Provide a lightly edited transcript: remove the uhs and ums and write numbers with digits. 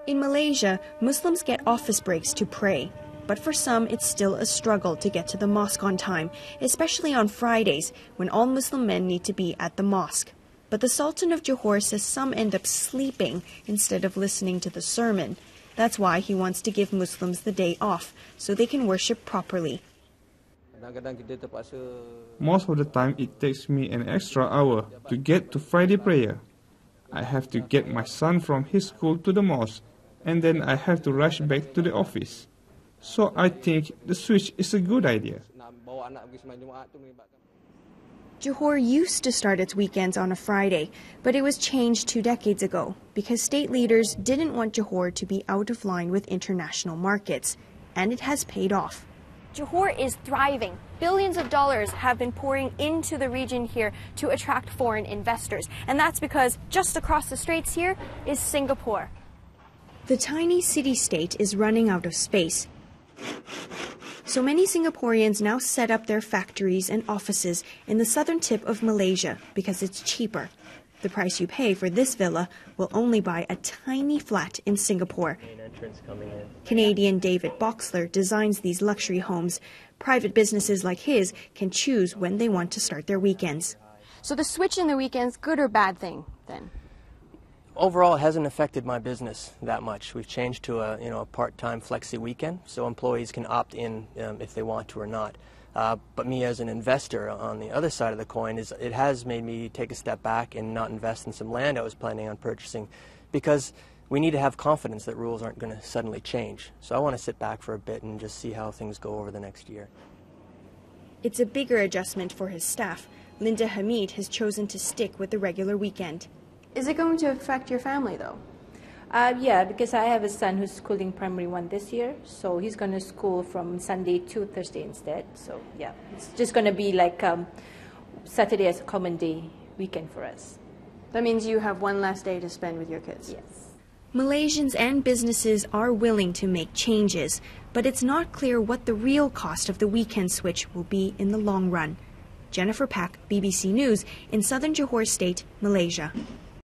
In Malaysia, Muslims get office breaks to pray. But for some, it's still a struggle to get to the mosque on time, especially on Fridays, when all Muslim men need to be at the mosque. But the Sultan of Johor says some end up sleeping instead of listening to the sermon. That's why he wants to give Muslims the day off, so they can worship properly. Most of the time, it takes me an extra hour to get to Friday prayer. I have to get my son from his school to the mosque, and then I have to rush back to the office. So I think the switch is a good idea. Johor used to start its weekends on a Friday, but it was changed 2 decades ago because state leaders didn't want Johor to be out of line with international markets, and it has paid off. Johor is thriving. Billions of dollars have been pouring into the region here to attract foreign investors, and that's because just across the straits here is Singapore. The tiny city-state is running out of space. So many Singaporeans now set up their factories and offices in the southern tip of Malaysia because it's cheaper. The price you pay for this villa will only buy a tiny flat in Singapore. Canadian David Boxler designs these luxury homes. Private businesses like his can choose when they want to start their weekends. So the switch in the weekends, good or bad thing then? Overall, it hasn't affected my business that much. We've changed to a part-time flexi weekend, so employees can opt in if they want to or not. But me as an investor on the other side of the coin, it has made me take a step back and not invest in some land I was planning on purchasing, because we need to have confidence that rules aren't going to suddenly change. So I want to sit back for a bit and just see how things go over the next year. It's a bigger adjustment for his staff. Linda Hamid has chosen to stick with the regular weekend. Is it going to affect your family, though? Yeah, because I have a son who's schooling primary 1 this year, so he's going to school from Sunday to Thursday instead. So yeah, it's just going to be like Saturday as a common day weekend for us. That means you have one last day to spend with your kids. Yes. Malaysians and businesses are willing to make changes, but it's not clear what the real cost of the weekend switch will be in the long run. Jennifer Pak, BBC News, in southern Johor State, Malaysia.